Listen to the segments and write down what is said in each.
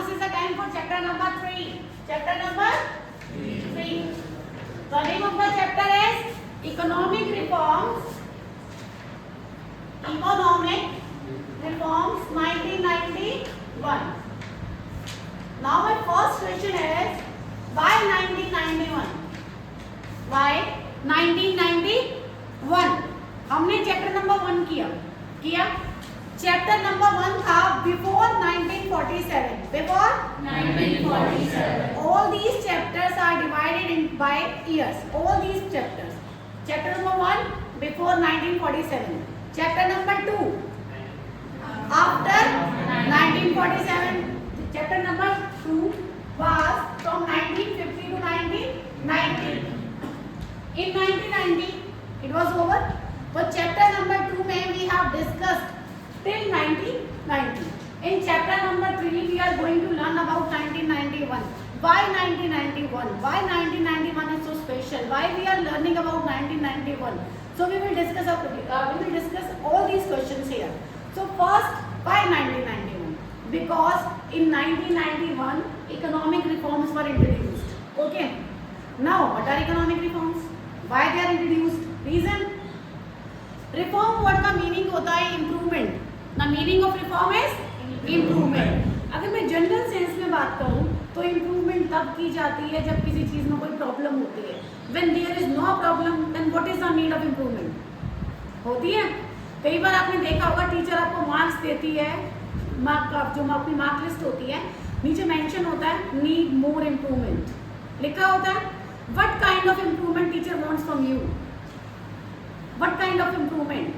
this is the time for chapter number 3. Chapter number 3. The name of the chapter is Economic Reforms. Economic Reforms 1991. Now my first question is why 1991? Why 1991? हमने chapter number 1 किया chapter number 1 था before 1947. Before 1947. All these chapters are divided in by years. All these chapters. Chapter number 1 before 1947. Chapter number 2 after 1947. Chapter number 2 was from 1950 to 1990. In 1990 it was over. But chapter number 2 में we have discussed till 1990. In chapter number 3 we are going to learn about 1991. Why 1991? Why 1991 is so special? Why we are learning about 1991? So we will discuss all these questions here. So first, why 1991? Because in 1991 economic reforms were introduced. Okay. Now what are economic reforms? Why they are introduced? Reason? Reform word का meaning होता है improvement. The meaning of reform is improvement. अगर मैं general sense में बात करूं तो improvement तब की जाती है जब किसी चीज में कोई प्रॉब्लम होती है. When there is no problem then what is the need of improvement होती है. कई बार आपने देखा होगा टीचर आपको मार्क्स देती है, जो आपकी मार्क लिस्ट होती है नीचे मेंशन होता है नीड मोर इम्प्रूवमेंट लिखा होता है. What kind of improvement teacher wants from you? What kind of improvement?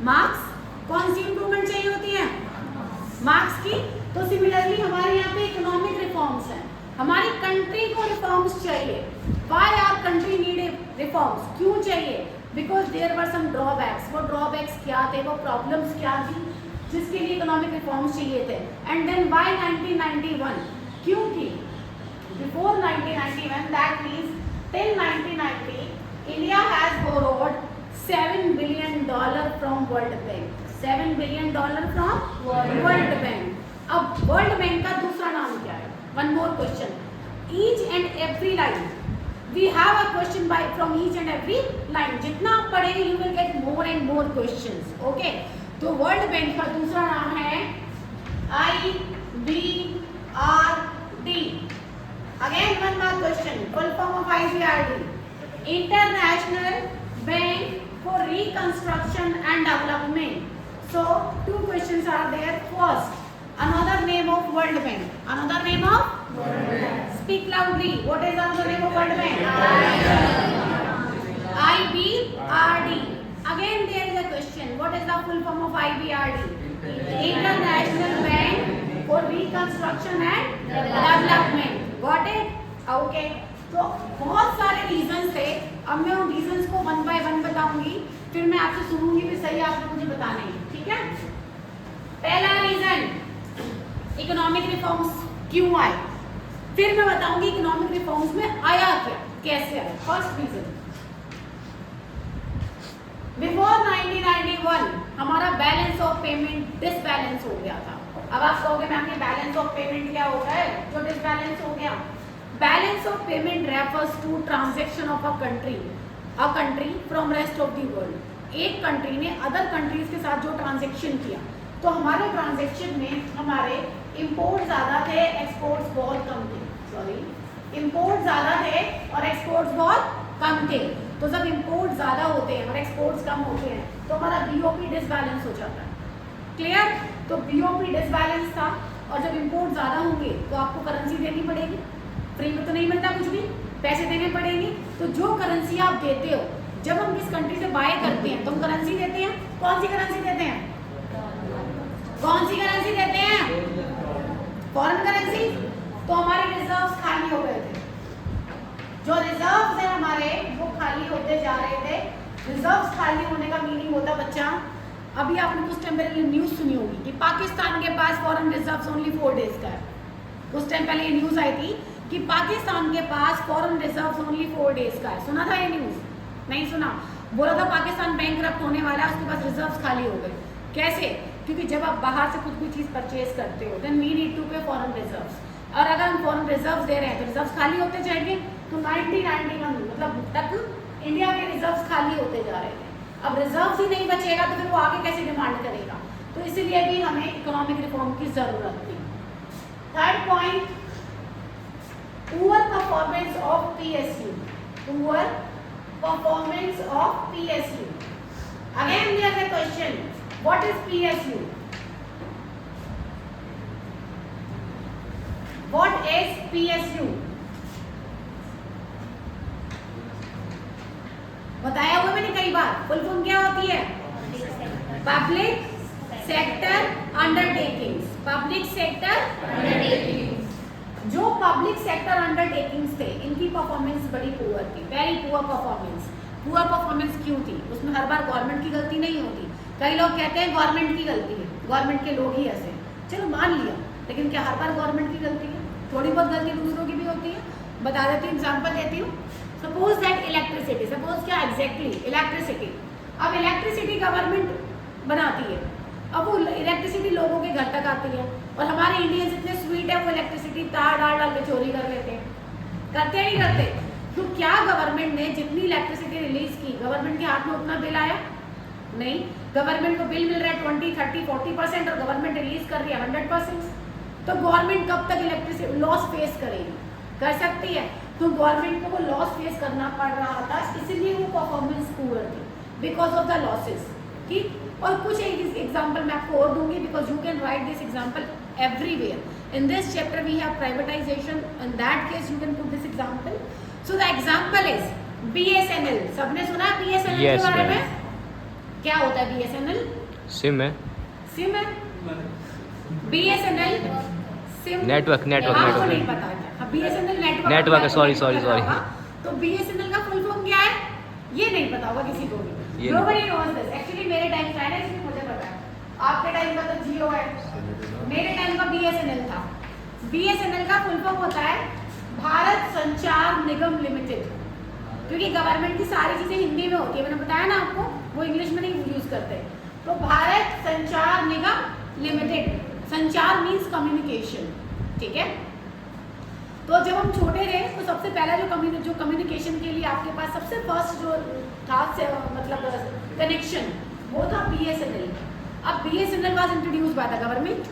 Marks? कौन सी improvement चाहिए होती है? Marks की. तो similarly हमारे यहाँ पे economic reforms हैं. हमारी country को reforms चाहिए. Why our country need reforms? क्यों चाहिए? Because there were some drawbacks. वो drawbacks क्या थे? वो problems क्या थी? जिसके लिए economic reforms चाहिए थे. And then why 1991? क्यों थी? Before 1991, that means till 1990, India has borrowed $7 billion from World Bank. $7 billion from World Bank. अब World Bank का दूसरा नाम क्या है? One more question. Each and every line. We have a question from each and every line. जितना आप पढ़ेंगे you will get more and more questions. Okay? तो World Bank का दूसरा नाम है IBRD. Again one more question. Full form of IBRD. International Bank for Reconstruction and Development. So two questions are there. First, another name of World Bank. Another name of World Bank. Speak loudly. What is another name of World Bank? IBRD. Again there is a question. What is the full form of IBRD? International Bank for Reconstruction and Development. Got it? Okay. तो बहुत सारे reasons थे. अब मैं उन reasons को one by one बताऊंगी, फिर मैं आपसे सुनूंगी भी सही आपने मुझे बताने हैं. ठीक है. पहला रीजन इकोनॉमिक रिफॉर्म्स क्यों आए, फिर मैं बताऊंगी इकोनॉमिक रिफॉर्म्स में आया क्या, कैसे आया. फर्स्ट रीजन, बिफोर 1991 हमारा बैलेंस ऑफ पेमेंट डिसबैलेंस हो गया था. अब आप कहोगे मैम ये बैलेंस ऑफ पेमेंट क्या होता है जो डिसबैलेंस हो गया? Balance of payment refers to transaction of a country from rest of the world. एक कंट्री ने अदर कंट्रीज के साथ जो ट्रांजेक्शन किया, तो हमारे ट्रांजेक्शन में हमारे इंपोर्ट ज़्यादा थे, एक्सपोर्ट्स बहुत कम थे. इंपोर्ट ज़्यादा थे और एक्सपोर्ट्स बहुत कम थे. तो जब इंपोर्ट ज़्यादा होते हैं और एक्सपोर्ट्स कम होते हैं तो हमारा बीओपी डिसबैलेंस हो जाता है. क्लियर? तो बीओपी डिसबैलेंस था और जब इंपोर्ट ज़्यादा होंगे तो आपको करेंसी देनी पड़ेगी. फ्री में तो नहीं मिलता कुछ भी, पैसे देने पड़ेंगे. तो जो करेंसी आप देते हो, जब हम किस कंट्री से बाय करते हैं तो हम करेंसी देते हैं. कौन सी करेंसी देते हैं? कौन सी करेंसी देते हैं? Foreign currency. तो हमारे रिजर्व्स खाली हो गए थे. जो रिजर्व्स हैं हमारे वो खाली होते जा रहे थे. रिजर्व्स खाली होने का मीनिंग होता बच्चा, अभी आपने कुछ टाइम पहले न्यूज़ सुनी होगी कि पाकिस्तान के पास फॉरेन रिजर्व्स ओनली 4 डेज का है. कुछ टाइम पहले ये न्यूज़ आई थी कि पाकिस्तान के पास फॉरेन रिजर्व्स ओनली 4 डेज का है. सुना था ये न्यूज़? नहीं सुना. बोला था पाकिस्तान बैंकरप्ट होने वाला है, उसके पास रिजर्व्स खाली हो गए. कैसे? क्योंकि जब आप बाहर से कुछ भी चीज़ परचेज करते हो देन वी नीड टू पे फॉरेन रिजर्व्स, और अगर हम फॉरेन रिजर्व्स दे रहे हैं तो रिजर्व्स खाली होते जाएंगे। तो 1991 मतलब तक इंडिया के रिजर्व्स खाली होते जा रहे थे। अब रिजर्व्स ही नहीं बचेगा तो फिर वो आगे कैसे डिमांड करेगा, तो इसलिए भी हमें इकोनॉमिक रिफॉर्म की ज़रूरत थी। Third point, poor performance of PSU, poor performance of PSU। Again there is a question, what is PSU? What is PSU? बताया हुआ मैंने कई बार, फुल फॉर्म क्या होती है? Public sector undertakings. Public sector undertakings, जो पब्लिक सेक्टर अंडरटेकिंग्स थे इनकी परफॉर्मेंस बड़ी पुअर थी, very poor performance. Poor performance क्यों थी? उसमें हर बार गवर्नमेंट की गलती नहीं होती। कई लोग कहते हैं गवर्नमेंट की गलती है, गवर्नमेंट के लोग ही ऐसे, चलो मान लिया, लेकिन क्या हर बार गवर्नमेंट की गलती है? थोड़ी बहुत गलती दूसरों की भी होती है। बता देती हूँ, एग्जाम्पल देती हूँ। सपोज दैट इलेक्ट्रिसिटी, सपोज क्या एग्जैक्टली इलेक्ट्रिसिटी, अब इलेक्ट्रिसिटी गवर्नमेंट बनाती है, अब वो इलेक्ट्रिसिटी लोगों के घर तक आती है, और हमारे इंडियंस इतने स्वीट है वो इलेक्ट्रिसिटी तार डाल के चोरी कर लेते हैं, करते हैं नहीं करते? तो क्या गवर्नमेंट ने जितनी इलेक्ट्रिसिटी रिलीज की, गवर्नमेंट के हाथ में उतना बिल आया? नहीं। गवर्नमेंट को बिल मिल रहा है 20, 30, 40% और गवर्नमेंट रिलीज कर रही है 100%। तो गवर्नमेंट कब तक इलेक्ट्रिसिटी लॉस फेस करेगी? कर सकती है। तो गवर्नमेंट को वो लॉस फेस करना पड़ रहा था, इसलिए वो परफॉर्मेंस पुअर थी, बिकॉज ऑफ द लॉसेस। ठीक, और कुछ एक एग्जांपल मैं आपको और दूंगी, because you can write this example everywhere. In this chapter we have privatisation, in that case you can put this example. So the example is BSNL। सबने सुना है BSNL के बारे में? क्या होता है BSNL? सिम है, सिम है। BSNL सिम नेटवर्क नहीं पता है। BSNL नेटवर्क है, सॉरी। तो BSNL का फुल फॉर्म क्या है ये नहीं पता होगा किसी को भी। Nobody knows this. Actually मेरे टाइम का है, इसलिए मुझे पता है। आपके टाइम का तो जियो है, मेरे टाइम का BSNL था। BSNL का फुल फॉर्म होता है भारत संचार निगम लिमिटेड, क्योंकि गवर्नमेंट की सारी चीजें हिंदी में होती है, मैंने बताया ना आपको, वो इंग्लिश में नहीं यूज करते। तो भारत संचार निगम लिमिटेड, संचार मीन्स कम्युनिकेशन, ठीक है। तो जब हम छोटे थे तो सबसे पहला जो कम्युनिकेशन के लिए आपके पास सबसे फर्स्ट जो था मतलब कनेक्शन, वो था BSNL। अब BSNL was introduce by the government.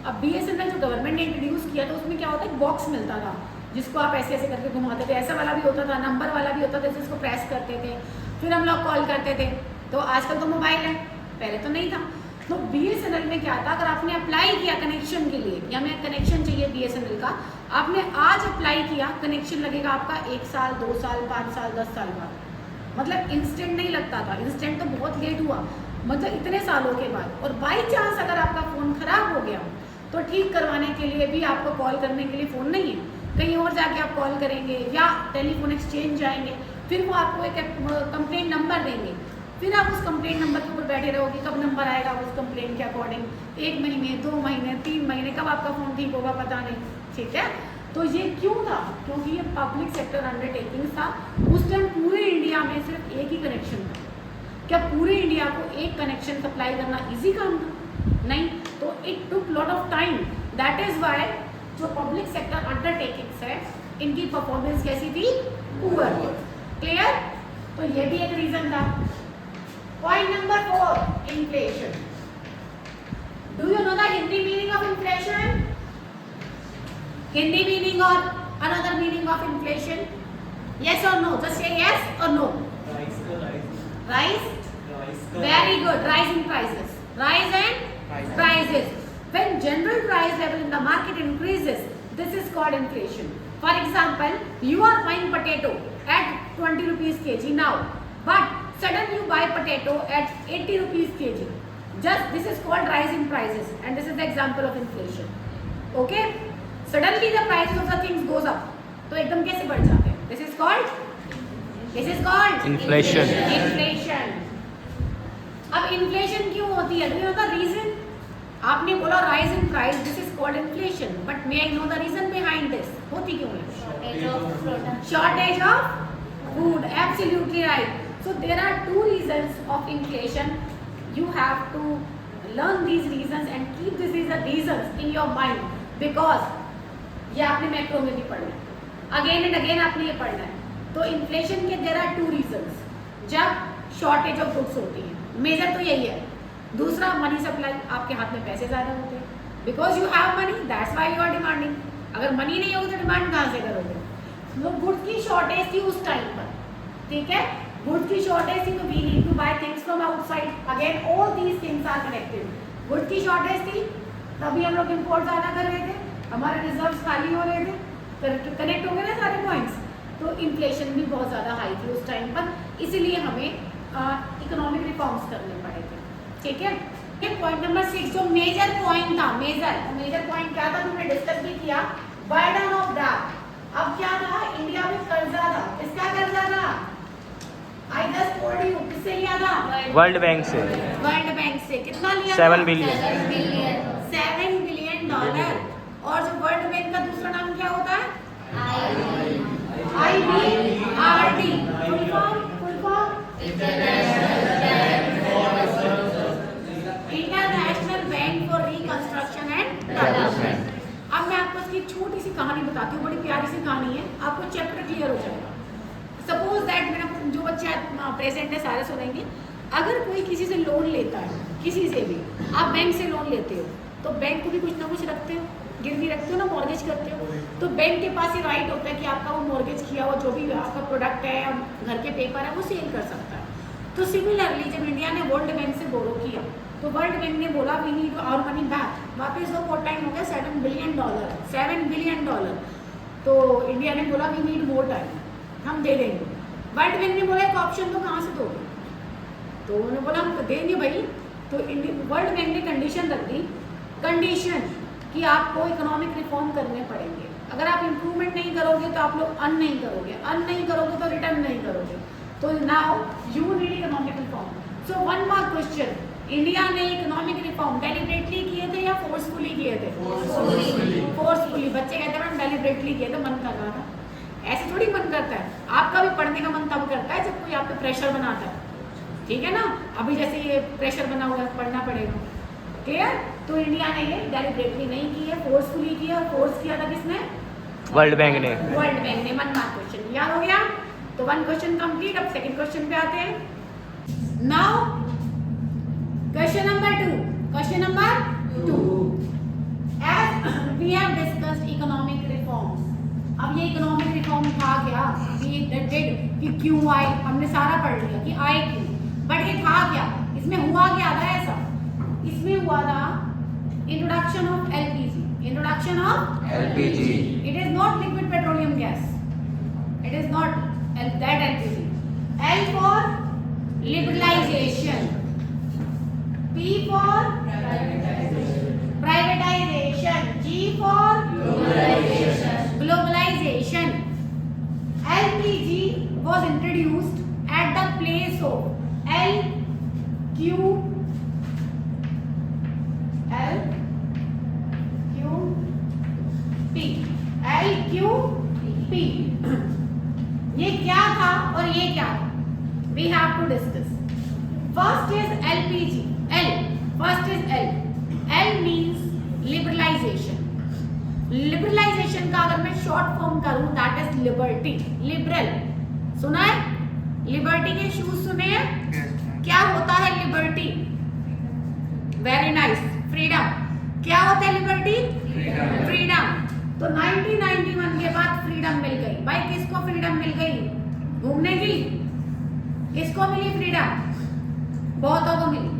अब BSNL जो गवर्नमेंट ने इंट्रोड्यूस किया तो उसमें क्या होता है, एक बॉक्स मिलता था जिसको आप ऐसे ऐसे करके घुमाते थे, ऐसा वाला भी होता था, नंबर वाला भी होता था, जिसको प्रेस करते थे, फिर हम लोग कॉल करते थे। तो आजकल तो मोबाइल है, पहले तो नहीं था। तो BSNL में क्या था, अगर आपने अप्लाई किया कनेक्शन के लिए, या हमें कनेक्शन चाहिए BSNL का, आपने आज अप्लाई किया, कनेक्शन लगेगा आपका 1 साल, 2 साल, 5 साल, 10 साल बाद। मतलब इंस्टेंट नहीं लगता था, इंस्टेंट तो बहुत लेट हुआ, मतलब इतने सालों के बाद। और बाई चांस अगर आपका फ़ोन खराब हो गया तो ठीक करवाने के लिए भी आपको कॉल करने के लिए फ़ोन नहीं है, कहीं और जाके आप कॉल करेंगे या टेलीफोन एक्सचेंज जाएंगे, फिर वो आपको एक कंप्लेंट नंबर देंगे, फिर आप उस कंप्लेंट नंबर के ऊपर बैठे रहोगे, कब नंबर आएगा उस कंप्लेंट के अकॉर्डिंग, 1 महीने, 2 महीने, 3 महीने, कब आपका फ़ोन ठीक होगा पता नहीं, ठीक है। तो ये क्यों था? क्योंकि ये पब्लिक सेक्टर अंडरटेकिंग था। उस टाइम पूरे इंडिया में सिर्फ एक ही कनेक्शन था। क्या पूरे इंडिया को एक कनेक्शन सप्लाई करना ईजी काम था? नहीं। तो it took lot of time, that is why जो पब्लिक सेक्टर अंडरटेकिंग्स है इनकी परफॉर्मेंस कैसी थी? पुअर। क्लियर? तो ये भी एक रीजन था। Point number 4, inflation. Do you know the Hindi meaning of inflation? Hindi meaning और another meaning of inflation? Yes or no? Just say yes or no. Rise. Very good. Rise in prices. Rise in prices. When general price level in the market increases, this is called inflation. For example, you are buying potato at 20 rupees kg now, but suddenly you buy potato at 80 rupees kg. Just this is called rise in prices, and this is the example of inflation. Okay? Suddenly the prices of the things goes up. तो एकदम कैसे बढ़ जाते हैं? This is called inflation. Inflation. अब inflation क्यों होती है? Do you know the reason? आपने बोला rise in price, this is called inflation. But may I know the reason behind this? होती क्यों है? Shortage of food. Absolutely right. So there are 2 reasons of inflation. You have to learn these reasons and keep these reasons in your mind, because ये आपने macro में भी पढ़ना है, again and again आपने ये पढ़ना है। तो इन्फ्लेशन के देयर आर 2 रीजंस, जब शॉर्टेज ऑफ गुड्स होती है, मेजर तो यही है। दूसरा, मनी सप्लाई, आपके हाथ में पैसे ज़्यादा होते हैं, because you have money, that's why you are demanding. अगर मनी नहीं होगी तो डिमांड कहाँ से करोगे? तो गुड्स की शॉर्टेज थी उस टाइम पर, ठीक है, गुड्स की शॉर्टेज थी, तो we need to buy things from outside. Again all these things are connected. Goods की शॉर्टेज थी, तभी हम लोग इम्पोर्ट ज़्यादा कर रहे थे, हमारे रिजर्व्स खाली हो रहे थे, कनेक्ट हो गए ना सारे पॉइंट्स। तो इन्फ्लेशन भी बहुत ज़्यादा हाई थी उस टाइम पर, इसीलिए हमें इकोनॉमिक रिफॉर्म्स करने पड़े थे, ठीक है। पॉइंट नंबर 6 जो मेजर पॉइंट था, मेजर पॉइंट क्या था, हमने डिस्कस भी किया, बर्डन ऑफ डेट। अब क्या था, इंडिया में कर्जा था, किसका कर्जा था? आई जस्ट टोल्ड यू, किससे लिया था? वर्ल्ड बैंक से। वर्ल्ड बैंक से। कितना लिया? 7 बिलियन। 7 billion dollar. और जो वर्ल्ड बैंक का दूसरा नाम क्या होता है? IBRD। Full form international bank for reconstruction and development. अब मैं आपको इसकी छोटी सी कहानी बताती हूँ, बड़ी प्यारी सी कहानी है, आपको चैप्टर क्लियर हो जाएगा। सपोज दैट, मेरा जो बच्चा प्रेजेंट है सारे सुनेंगे, अगर कोई किसी से लोन लेता है, किसी से भी आप बैंक से लोन लेते हो, तो बैंक को भी कुछ ना कुछ रखते हो, गिरवी रखते हो ना, मॉर्गेज करते हो। तो बैंक के पास ये राइट होता है कि आपका वो मॉर्गेज किया हुआ जो भी आपका प्रोडक्ट है, घर के पेपर है, वो सेल कर सकता है। तो सिमिलरली जब इंडिया ने वर्ल्ड बैंक से बोरो किया, तो वर्ल्ड बैंक ने बोला we need our money back, वापस वो बहुत टाइम हो गया, 7 बिलियन डॉलर। तो इंडिया ने बोला वी नीड मोर टाइम, हम दे देंगे। वर्ल्ड बैंक ने बोला एक ऑप्शन तो कहाँ से दोगे? तो उन्होंने बोला हम देंगे भाई। तो वर्ल्ड बैंक ने कंडीशन रख दी, कंडीशन कि आपको इकोनॉमिक रिफॉर्म करने पड़ेंगे। अगर आप इम्प्रूवमेंट नहीं करोगे तो आप लोग अर्न नहीं करोगे तो रिटर्न नहीं करोगे। तो now you need economic reform. So one more question, India ने इकोनॉमिक रिफॉर्म डेलिबरेटली किए थे या फोर्सफुली किए थे? फोर्सफुली। बच्चे कहते हैं डेलिबरेटली किए थे, मन कर रहा था। ऐसे थोड़ी मन करता है, आपका भी पढ़ने का मन तब करता है जब कोई आप पे प्रेशर बनाता है, ठीक है ना। अभी जैसे ये प्रेशर बना हुआ है, पढ़ना पड़ेगा, क्लियर। तो इंडिया ने ये डेलिबरेटली नहीं की है, फोर्सफुली की है। और फोर्स किया था किसने? वर्ल्ड बैंक ने। वर्ल्ड बैंक ने। वन मार्क क्वेश्चन याद हो गया। तो वन क्वेश्चन कंप्लीट। अब सेकंड क्वेश्चन पे आते हैं। Now question number 2 as we have discussed economic reforms. अब ये इकोनॉमिक रिफॉर्म था क्या, कि क्यों आए, हमने सारा पढ़ लिया कि आए क्यों, बट ये था क्या, इसमें हुआ क्या था ऐसा? इसमें हुआ था introduction of LPG। It is not liquid petroleum gas, it is not that LPG। L for liberalization, P for privatization, G for globalization. LPG was introduced at the place of LQP। ये क्या था और ये क्या था? We have to discuss. First is LPG. First is L. L means liberalization. Liberalization का अगर मैं शॉर्ट फॉर्म करूं, दैट इज लिबर्टी। लिबरल सुना है? लिबर्टी के शूज सुने हैं? क्या होता है लिबर्टी? Very nice. फ्रीडम। क्या होता है लिबर्टी? फ्रीडम। तो 1991 के बाद फ्रीडम मिल गई भाई। किसको फ्रीडम मिल गई? घूमने की। किसको मिली फ्रीडम? बहुतों को मिली।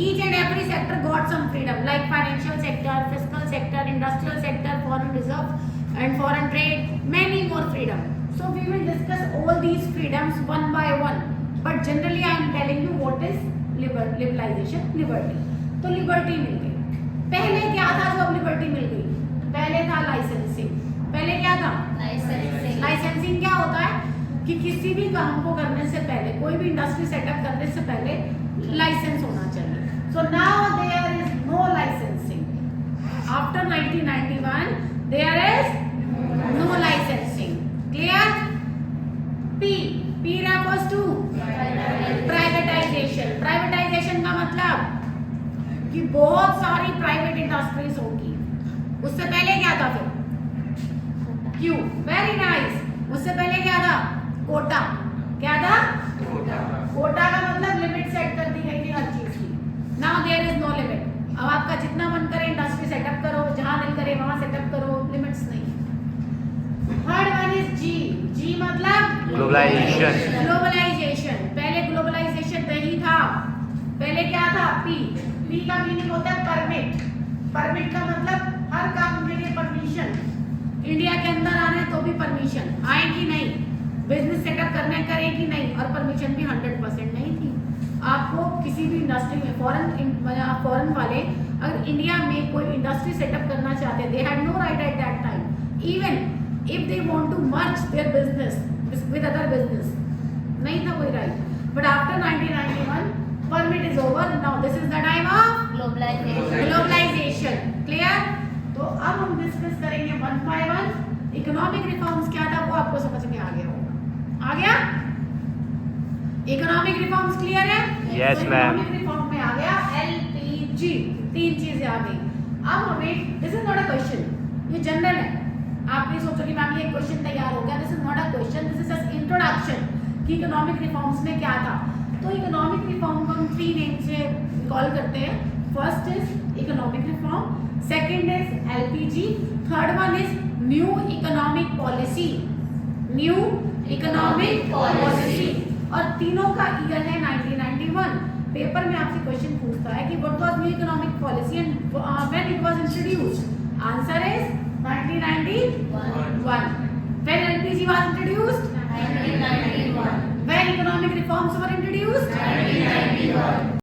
Each and every sector got some freedom, like financial sector, fiscal sector, industrial sector, foreign reserve and foreign trade, many more freedom. So we will discuss all these freedoms one by one. But generally I am telling you what is liberalization, liberty. तो liberty मिल गई। पहले क्या था जो अब liberty मिल गई? पहले था licensing। पहले क्या था? Licensing क्या होता है कि किसी भी काम को करने से पहले, कोई भी इंडस्ट्री सेटअप करने से पहले लाइसेंस होना चाहिए। So now there is no licensing. After 1991, there is no licensing. Clear? P refers to privatization. Privatization का मतलब कि बहुत सारी प्राइवेट इंडस्ट्रीज होगी। उससे पहले क्या था फिर? क्यों? Very nice. उससे पहले क्या था? कोटा। क्या था? कोटा का मतलब लिमिट सेट कर दी गई थी हर चीज की। Now there is no limit. अब आपका जितना मन करे इंडस्ट्री सेटअप करो, जहां दिल करे वहां सेटअप करो, लिमिट्स नहीं। थर्ड वन इज जी। जी मतलब ग्लोबलाइजेशन। ग्लोबलाइजेशन। पहले ग्लोबलाइजेशन नहीं था, पहले क्या था? पी। पी का मीनिंग होता है परमिट। परमिट का मतलब हर काम के लिए परमिशन। इंडिया के अंदर आना है तो भी परमिशन, आएगी नहीं। बिजनेस सेटअप करने करेगी नहीं, और परमिशन भी 100% नहीं थी। आपको किसी भी इंडस्ट्री में फॉरेन वाले अगर इंडिया में कोई इंडस्ट्री सेटअप करना चाहते, they had no right at that time even if they want to merge their business with other business, नहीं था कोई right. But after 1991 permit is over, now this is the time of globalization. Clear? तो अब हम discuss करेंगे one by one. Economic reforms क्या था वो आपको समझ में आ गया होगा। आ गया? इकोनॉमिक रिफॉर्म्स क्लियर है? Yes, तो ma'am. इकोनॉमिक रिफॉर्म में आ गया एलपीजी। तीन चीजें आ गई। अब हमें, this is not a question, ये जनरल है। आप नहीं सोचो कि मैम ये क्वेश्चन तैयार हो गया। This is not a question, this is just introduction कि इकोनॉमिक रिफॉर्म्स में क्या था। तो इकोनॉमिक रिफॉर्म को हम 3 नेम से कॉल करते हैं। First is economic reform, second is LPG, third one is new economic policy. New economic policy. और तीनों का ईयर है 1991। पेपर में आपसे क्वेश्चन पूछता है कि what was new economic policy and when it was introduced. Answer is 1991। When LPG was introduced? 1991. When economic reforms were introduced? 1991.